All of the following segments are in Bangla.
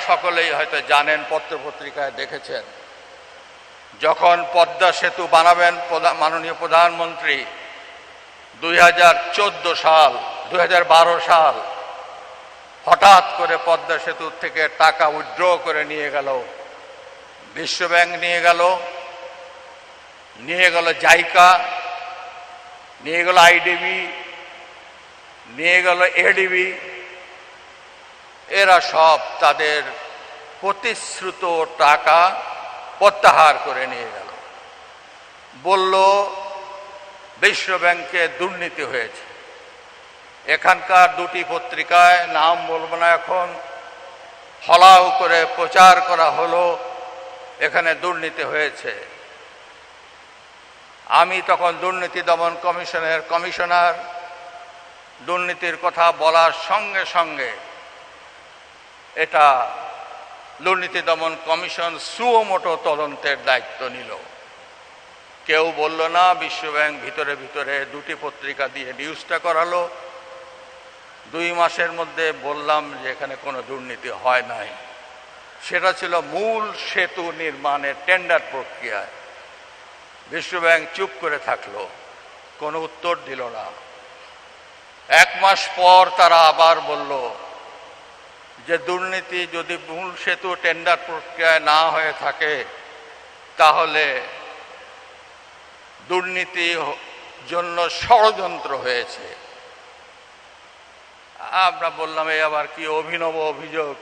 সকলেই হয়তো জানেন, পত্রপত্রিকায় দেখেছেন, যখন পদ্মা সেতু বানাবেন মাননীয় প্রধানমন্ত্রী 2014 সাল 2012 সাল হঠাৎ করে পদ্মা সেতুর থেকে টাকা উইথড্র করে নিয়ে গেল বিশ্বব্যাংক, নিয়ে গেল জাইকা, নিয়ে গেল আইডিবি, নিয়ে গেল এডিবি। এরা সব তাদের প্রতিশ্রুত টাকা প্রত্যাহার করে নিয়ে গেল। বলল বিশ্বব্যাংকে দুর্নীতি হয়েছে। এখানকার দুটি পত্রিকায়, নাম বলবো না এখন, ফলাও করে প্রচার করা হলো এখানে দুর্নীতি হয়েছে। আমি তখন দুর্নীতি দমন কমিশনের কমিশনার। দুর্নীতির কথা বলার সঙ্গে সঙ্গে এটা দুর্নীতি দমন কমিশন সুমোটো তদন্তের দায়িত্ব নিল। কেউ বলল না, বিশ্বব্যাংক ভিতরে ভিতরে দুটি পত্রিকা দিয়ে নিউজটা করালো। 2 মাসের মধ্যে বললাম যে এখানে কোনো দুর্নীতি হয় নাই। সেটা ছিল মূল সেতু নির্মাণের টেন্ডার প্রক্রিয়ায়। বিশ্বব্যাংক চুপ করে থাকলো, কোনো উত্তর দিল না। 1 মাস পর তারা আবার বলল যে দুর্নীতি যদি মূল সেতু টেন্ডার প্রক্রিয়ায় না হয়ে থাকে তাহলে দুর্নীতির জন্য ষড়যন্ত্র হয়েছে। আমরা বললাম এই আবার কি অভিনব অভিযোগ।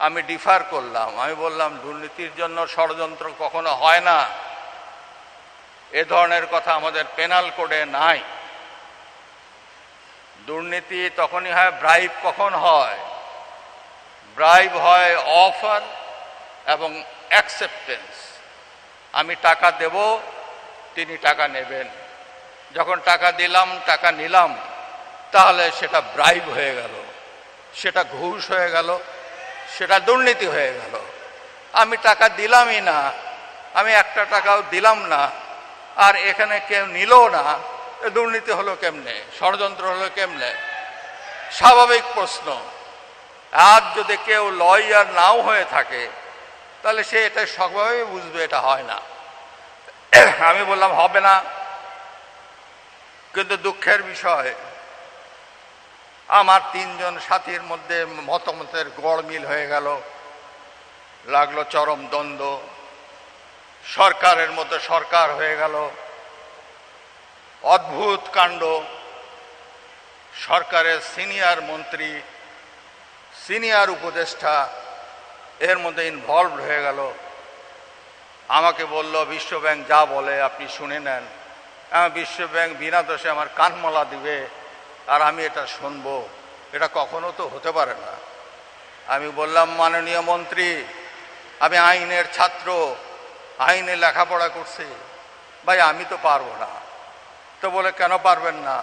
আমি ডিফার করলাম, আমি বললাম দুর্নীতির জন্য ষড়যন্ত্র কখনো হয় না, এ ধরনের কথা আমাদের পেনাল কোডে নাই। দুর্নীতি তখনই হয়, ব্রাইব কখন হয়? ব্রাইব হয় অফার এবং অ্যাকসেপ্টেন্স। আমি টাকা দেব, তিনি টাকা নেবেন। যখন টাকা দিলাম, টাকা নিলাম, তাহলে সেটা ব্রাইব হয়ে গেল, সেটা ঘুষ হয়ে গেল, সেটা দুর্নীতি হয়ে গেল। আমি টাকা দিলামই না, আমি একটা টাকাও দিলাম না, আর এখানে কেউ নিল না, দুর্নীতি হলো কেমনে, ষড়যন্ত্র হলো কেমনে? স্বাভাবিক প্রশ্ন। আজ যদি কেউ লয়ার নাও হয়ে থাকে তাহলে সে এটা স্বভাবেই বুঝবে এটা হয় না। আমি বললাম হবে না। কিন্তু দুঃখের বিষয়, আমার 3 জন সাথীর মধ্যে মতামতের গড়মিল হয়ে গেল, লাগলো চরম দ্বন্দ্ব, সরকারের মধ্যে সরকার হয়ে গেল। অদ্ভুত কাণ্ড। সরকারের সিনিয়র মন্ত্রী, সিনিয়র উপদেষ্টা এর মধ্যে ইনভলভড হয়ে গেল। আমাকে বলল বিশ্বব্যাংক যা বলে আপনি শুনে নেন। বিশ্বব্যাংক বিনা দোষে আমার কানমলা দিবে আর আমি এটা শুনবো, এটা কখনো তো হতে পারে না। আমি বললাম মাননীয় মন্ত্রী, আমি আইনের ছাত্র, আইনে লেখাপড়া করছি, ভাই আমি তো পারবো না। তো বলে কেন পারবেন না?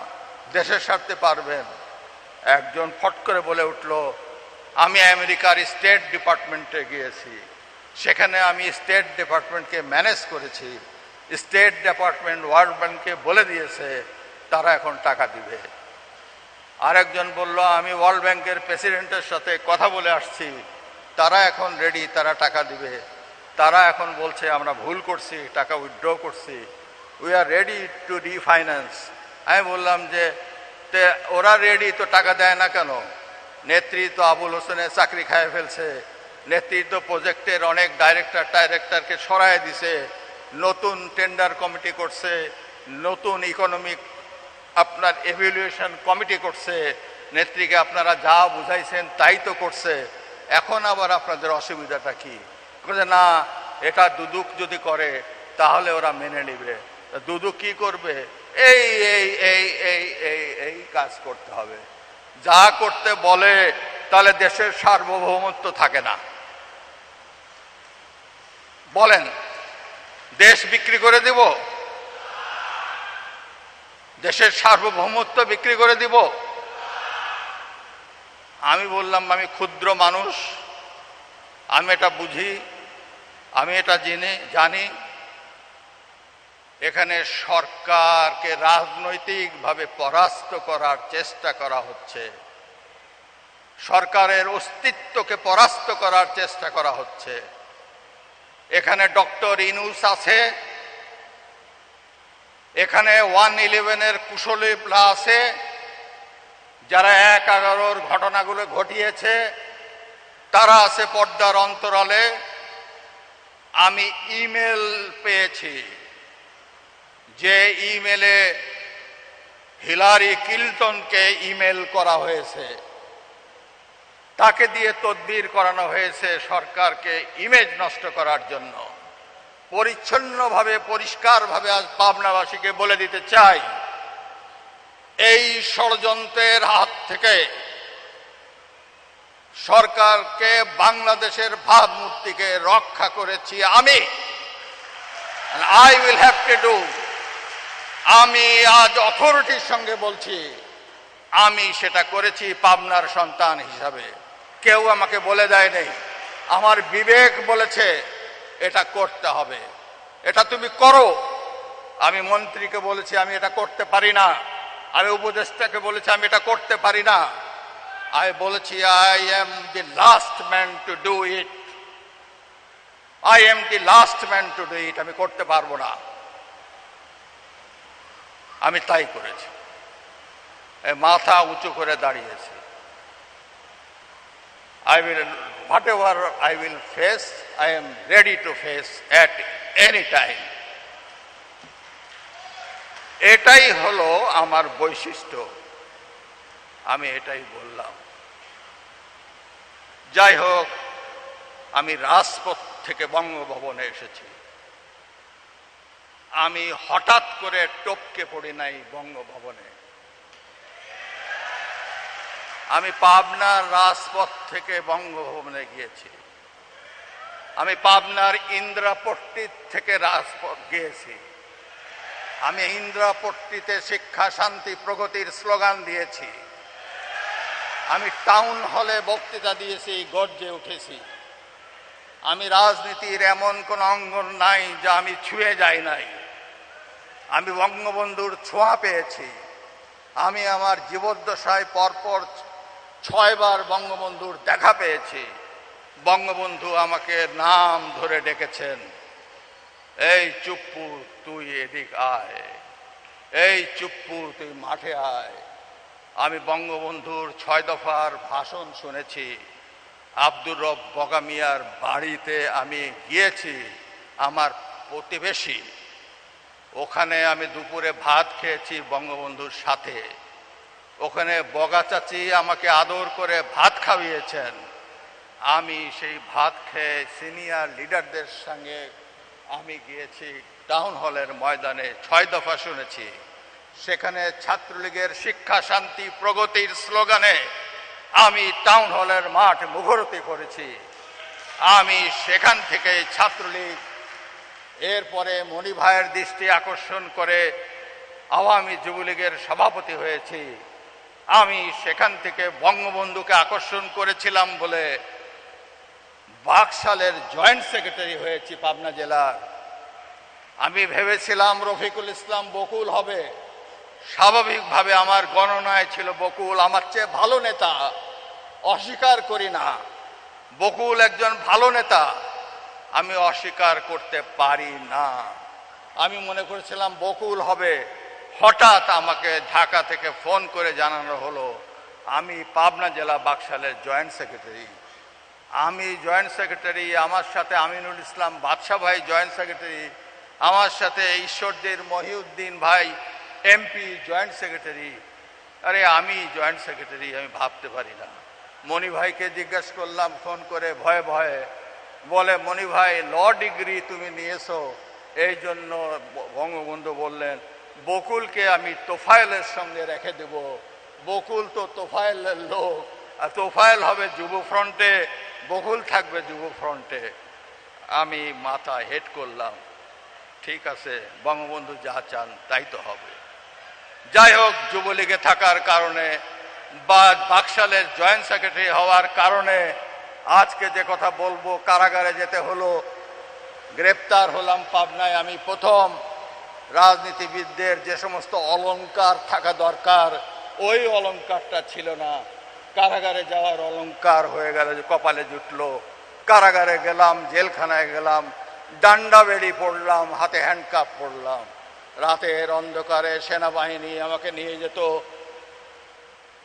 দেশের স্বার্থে পারবেন। একজন ফট করে বলে উঠল, আমি আমেরিকার স্টেট ডিপার্টমেন্টে গিয়েছি, সেখানে আমি স্টেট ডিপার্টমেন্টকে ম্যানেজ করেছি, স্টেট ডিপার্টমেন্ট ওয়ার্ল্ড ব্যাংককে বলে দিয়েছে তারা এখন টাকা দিবে। আরেকজন বলল, আমি ওয়ার্ল্ড ব্যাংকের প্রেসিডেন্টের সাথে কথা বলে আসছি, তারা এখন রেডি, তারা টাকা দিবে। তারা এখন বলছে আমরা ভুল করছি, টাকা উইথড্র করছি, we are ready to refinance. আমি বললাম যে ওরা রেডি তো টাকা দেয় না কেন? নেতৃত্ব আবুল হোসেনের চাকরি খায় ফেলছে, নেতৃত্ব প্রজেক্টের অনেক ডাইরেক্টরকে সরায় দিছে, নতুন টেন্ডার কমিটি করছে, নতুন ইকোনমিক আপনার এভ্যালুয়েশন কমিটি করছে, নেত্রীকে আপনারা যা বুঝাইছেন তাই তো করছে, এখন আবার আপনাদের অসুবিধাটা কি? না, এটা দুদক যদি করে তাহলে ওরা মেনে নিবে। দুদক কি করবে? এই এই এই এই এই এই কাজ করতে হবে। যা করতে বলে তাহলে দেশের সার্বভৌমত্ব থাকে না। বলেন, দেশ বিক্রি করে দিব? দেশের সার্বভৌমত্ব বিক্রি করে দিব? আমি বললাম আমি ক্ষুদ্র মানুষ, আমি এটা বুঝি, আমি এটা জানি এখানে সরকারকে রাজনৈতিকভাবে পরাস্ত করার চেষ্টা করা হচ্ছে। সরকারের অস্তিত্বকে পরাস্ত করার চেষ্টা করা হচ্ছে। এখানে ডক্টর ইউনূস আছে, এখানে 111-এর কুশলীরা আছে, যারা 1/11-র ঘটনাগুলো ঘটিয়েছে, তারা আছে পর্দার অন্তরালে। আমি ইমেল পেয়েছি, যে ইমেলে হিলারি ক্লিনটনকে ইমেল করা হয়েছে, তাকে দিয়ে তদবির করানো হয়েছে সরকারকে ইমেজ নষ্ট করার জন্য। পরিচ্ছন্নভাবে পরিষ্কারভাবে আজ পাবনাবাসীকে বলে দিতে চাই, এই ষড়যন্ত্রের হাত থেকে সরকারকে, বাংলাদেশের ভাবমূর্তিকে রক্ষা করেছি আমি। I will have to do. আমি আজ অথরিটির সঙ্গে বলছি, আমি সেটা করেছি পাবনার সন্তান হিসাবে। কেউ আমাকে বলে দেয় নেই, আমার বিবেক বলেছে এটা করতে হবে, এটা তুমি করো। আমি মন্ত্রীকে বলেছি আমি এটা করতে পারি না, আমি উপদেষ্টাকে বলেছি আমি এটা করতে পারি না। আমি বলেছি I am the last man to do it, I am the last man to do it, আমি করতে পারবো না। আমি তাই করেছি, মাথা উঁচু করে দাঁড়িয়েছি। I will, whatever I will face, I am ready to face at any time. এটাই হলো আমার বৈশিষ্ট্য, আমি এটাই বললাম। যাই হোক, আমি রাজপথ থেকে বঙ্গভবনে এসেছি। আমি হঠাৎ করে টপকে পড়ি নাই বঙ্গভবনে। আমি পাবনার রাজপথ থেকে বঙ্গভবনে গিয়েছি। আমি পাবনার ইন্দ্রাপট্টি থেকে রাজপথ গিয়েছি। আমি ইন্দ্রাপট্টিতে শিক্ষা, শান্তি, প্রগতির স্লোগান দিয়েছি। আমি টাউন হলে বক্তৃতা দিয়েছি, গর্জে উঠেছি। আমি রাজনীতির এমন কোন অঙ্গন নাই যা আমি ছুঁয়ে যাই নাই। আমি বঙ্গবন্ধুর ছোঁয়া পেয়েছি। আমি আমার জীবদ্দশায় পরপর 6 বার বঙ্গবন্ধুর দেখা পেয়েছি। বঙ্গবন্ধু আমাকে নাম ধরে ডেকেছেন, এই চুপ্পু তুই এদিক আয়, এই চুপ্পু তুই মাঠে আয়। আমি বঙ্গবন্ধুর 6 দফার ভাষণ শুনেছি। আব্দুর রব বগা মিয়ার বাড়িতে আমি গিয়েছি, আমার প্রতিবেশী। ওখানে আমি দুপুরে ভাত খেয়েছি বঙ্গবন্ধুর সাথে। ওখানে বগা চাচি আমাকে আদর করে ভাত খাওয়িয়েছেন। আমি সেই ভাত খেয়ে সিনিয়র লিডারদের সঙ্গে আমি গিয়েছি টাউন হলের ময়দানে, 6 দফা শুনেছি। সেখানে ছাত্রলীগের শিক্ষা, শান্তি, প্রগতির স্লোগানে আমি টাউন হলের মাঠ মুখরিত করেছি। আমি সেখান থেকে ছাত্রলীগ, এরপরে মনি ভাইয়ের দৃষ্টি আকর্ষণ করে আওয়ামী যুবলীগের সভাপতি হয়েছি। আমি সেখান থেকে বঙ্গবন্ধুকে আকর্ষণ করেছিলাম বলে বাকশালের জয়েন্ট সেক্রেটারি হয়েছি পাবনা জেলার। আমি ভেবেছিলাম রফিকুল ইসলাম বকুল হবে। স্বাভাবিকভাবে আমার গণনায় ছিল বকুল আমার চেয়ে ভালো নেতা, অস্বীকার করি না। বকুল একজন ভালো নেতা, আমি অস্বীকার করতে পারি না। আমি মনে করেছিলাম বকুল হবে। হঠাৎ আমাকে ঢাকা থেকে ফোন করে জানানো হলো আমি পাবনা জেলা বাকশালের জয়েন্ট সেক্রেটারি। আমি জয়েন্ট সেক্রেটারি, আমার সাথে আমিনুল ইসলাম বাদশা ভাই জয়েন্ট সেক্রেটারি, আমার সাথে ঈশ্বরদের মহিউদ্দিন ভাই এমপি জয়েন্ট সেক্রেটারি। আরে আমি জয়েন্ট সেক্রেটারি, আমি ভাবতে পারি না। মনি ভাইকে জিজ্ঞেস করলাম ফোন করে ভয়ে ভয়ে, বলে মনি ভাই ল ডিগ্রি তুমি নিয়েছো, এই জন্য বঙ্গবন্ধু বললেন বকুলকে আমি তোফায়েলের সঙ্গে রেখে দেব। বকুল তো তোফায়েলের লোক, আর তোফায়েল হবে যুব ফ্রন্টে, বকুল থাকবে যুব ফ্রন্টে। আমি মাথা হেড করলাম, ঠিক আছে বঙ্গবন্ধু যা চান তাই তো হবে। যাই হোক, যুবলীগে থাকার কারণে বা বাকশালের জয়েন্ট সেক্রেটারি হওয়ার কারণে আজকে যে কথা বলবো, কারাগারে যেতে হলো, গ্রেপ্তার হলাম পাবনায়। আমি প্রথম রাজনীতিবিদদের যে সমস্ত অলংকার থাকা দরকার ওই অলংকারটা ছিল না। কারাগারে যাওয়ার অলংকার হয়ে গেল, যে কপালে জুটলো। কারাগারে গেলাম, জেলখানায় গেলাম, ডান্ডা বেড়ি পড়লাম, হাতে হ্যান্ডকাপ পড়লাম। রাতের অন্ধকারে সেনাবাহিনী আমাকে নিয়ে যেত,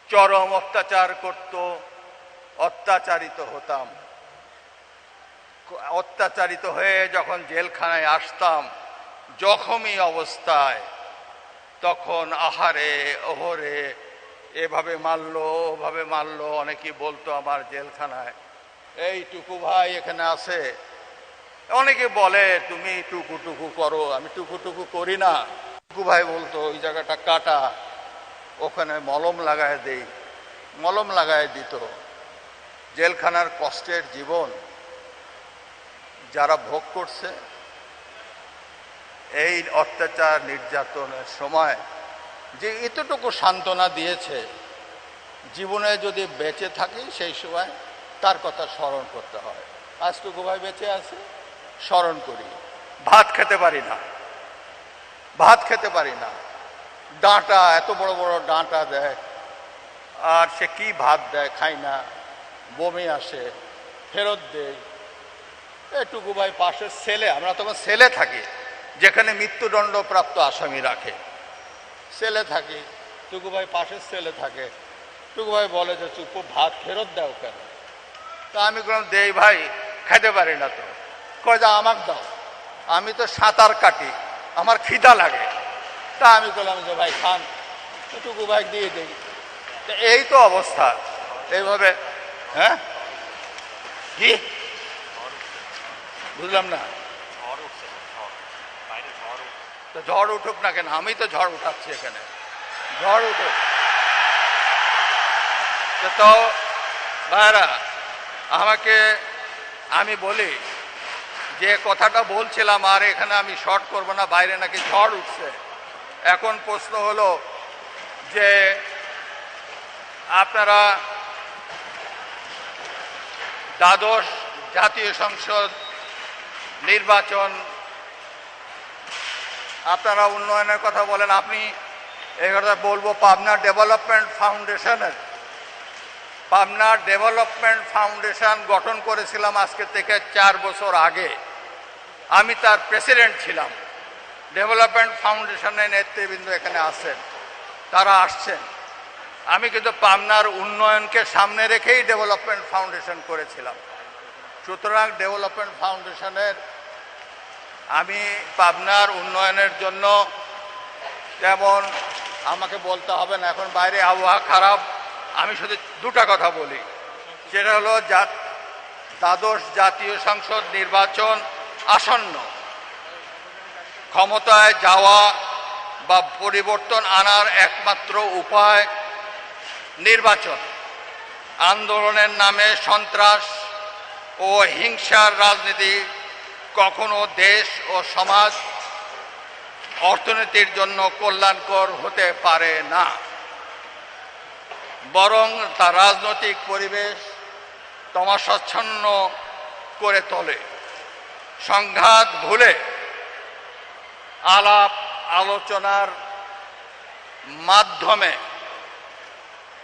চরম অত্যাচার করত, অত্যাচারিত হতাম। অত্যাচারিত হয়ে যখন জেলখানায় আসতাম জখমি অবস্থায়, তখন আহারে ওহরে এভাবে মারলো ওভাবে মারলো। অনেকেই বলতো আমার জেলখানায়, এই টুকু ভাই এখানে আছে। অনেকে বলে তুমি টুকু টুকু করো, আমি টুকু টুকু করি না। টুকু ভাই বলতো ওই জায়গাটা কাটা, ওখানে মলম লাগায় দেই, মলম লাগায় দিত। জেলখানার কষ্টের জীবন যারা ভোগ করছে, এই অত্যাচার নির্যাতনের সময় যে এতটুকু সান্ত্বনা দিয়েছে, জীবনে যদি বেঁচে থাকি সেই সময় তার কথা স্মরণ করতে হয়। আজ টুকু ভাই বেঁচে আছে, স্মরণ করি। ভাত খেতে পারি না, ভাত খেতে পারি না। ডাঁটা, এত বড় বড় ডাঁটা দেয়, আর সে কি ভাত দেয় খাই না, বমি আসে, ফেরত দেয়। টুকু ভাই পাশের সেলে, আমরা তখন সেলে থাকি, যেখানে মৃত্যুদণ্ডপ্রাপ্ত আসামি রাখে, সেলে থাকি। টুকু ভাই পাশের সেলে থাকে। টুকু ভাই বলে যে চুপ, ভাত ফেরত দাও কেন? তা আমি বললাম দেই ভাই, খেতে পারি না তো। কয় যা আমাকে দাও, আমি তো সাঁতার কাটি, আমার খিদা লাগে। তা আমি বললাম যে ভাই খান, টুকু ভাই দিয়ে দেই। এই তো অবস্থা। এইভাবে হ্যাঁ, কি বুঝলাম না? তো ঝড় উঠুক না কেন, আমি তো ঝড় উঠাচ্ছি এখানে, ঝড় উঠুক। তো ভাইরা আমাকে, আমি বলি যে কথাটা বলছিলাম, আর এখানে আমি শর্ট করব না, বাইরে নাকি ঝড় উঠছে। এখন প্রশ্ন হলো যে আপনারা দ্বাদশ জাতীয় সংসদ নির্বাচন, আপনারা উন্নয়নের কথা বলেন, আপনি এই কথা বলবো পাবনা ডেভেলপমেন্ট ফাউন্ডেশনের। পাবনা ডেভেলপমেন্ট ফাউন্ডেশন গঠন করেছিলাম আজকে থেকে 4 বছর আগে। আমি তার প্রেসিডেন্ট ছিলাম। ডেভেলপমেন্ট ফাউন্ডেশনের নেতৃবৃন্দ এখানে আছেন, তারা আসছেন। আমি কিন্তু পাবনার উন্নয়নকে সামনে রেখেই ডেভেলপমেন্ট ফাউন্ডেশন করেছিলাম। সুতরাং ডেভেলপমেন্ট ফাউন্ডেশনের, আমি পাবনার উন্নয়নের জন্য, যেমন আমাকে বলতে হবে না, এখন বাইরে আবহাওয়া খারাপ, আমি শুধু দুটা কথা বলি। সেটা হলো দ্বাদশ জাতীয় সংসদ নির্বাচন আসন্ন। ক্ষমতায় যাওয়া বা পরিবর্তন আনার একমাত্র উপায় নির্বাচন। আন্দোলনের নামে সন্ত্রাস ও হিংসার রাজনীতি কখনো দেশ ও সমাজ অর্থনীতির জন্য কল্যাণকর হতে পারে না, বরং তা রাজনৈতিক পরিবেশ তমসাচ্ছন্ন করে তোলে। সংঘাত ভুলে আলাপ আলোচনার মাধ্যমে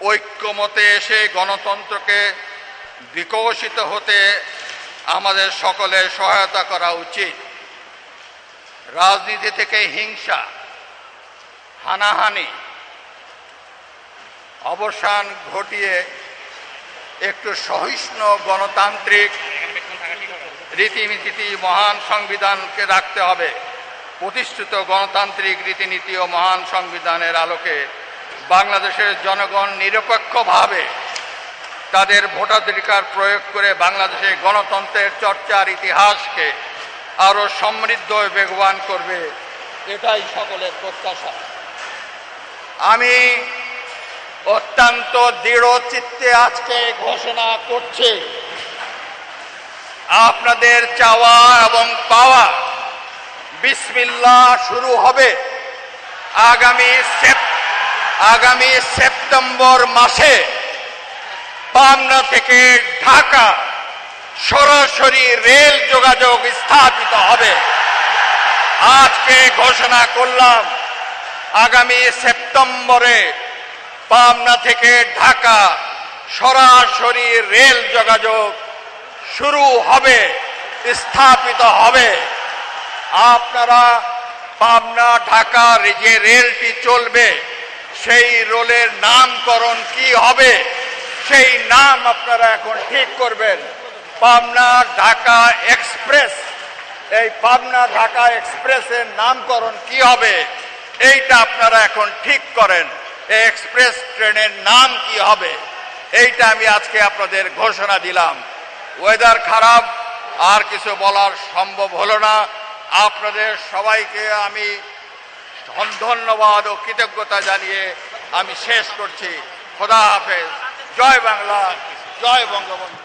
ঐক্যমতে এসে গণতন্ত্রকে বিকশিত হতে আমাদের সকলের সহায়তা করা উচিত। রাজনীতি থেকে হিংসা, হানাহানি অবসান ঘটিয়ে একটু সহিষ্ণু গণতান্ত্রিক রীতিনীতি মহান সংবিধানকে রাখতে হবে। প্রতিষ্ঠিত গণতান্ত্রিক রীতিনীতি ও মহান সংবিধানের আলোকে বাংলাদেশের জনগণ নিরপেক্ষভাবে তাদের ভোটাধিকার প্রয়োগ করে বাংলাদেশের গণতন্ত্রের চর্চার ইতিহাসকে আরও সমৃদ্ধ ও বেগবান করবে, এটাই সকলের প্রত্যাশা। আমি অত্যন্ত দৃঢ় চিত্তে আজকে ঘোষণা করছি, আপনাদের চাওয়া এবং পাওয়া বিসমিল্লাহ শুরু হবে। আগামী সেপ্টেম্বর মাসে পাবনা থেকে ঢাকা সরাসরি রেল যোগাযোগ স্থাপিত হবে। আজকে ঘোষণা করলাম, আগামী সেপ্টেম্বরে পাবনা থেকে ঢাকা সরাসরি রেল যোগাযোগ শুরু হবে, স্থাপিত হবে। আপনারা পাবনা ঢাকা যে রেলটি চলবে সেই রেলের নামকরণ কি হবে সেই নাম আপনারা এখন ঠিক করবেন। পাবনা ঢাকা এক্সপ্রেস, এই পাবনা ঢাকা এক্সপ্রেসের নামকরণ কি হবে এইটা আপনারা এখন ঠিক করেন। এই এক্সপ্রেস ট্রেনের নাম কি হবে এইটা আমি আজকে আপনাদের ঘোষণা দিলাম। ওয়েদার খারাপ, আর কিছু বলার সম্ভব হলো না। আপনাদের সবাইকে আমি ধন্যবাদ ও কৃতজ্ঞতা জানিয়ে আমি শেষ করছি। খোদা হাফেজ। জয় বাংলা, জয় বঙ্গবন্ধু।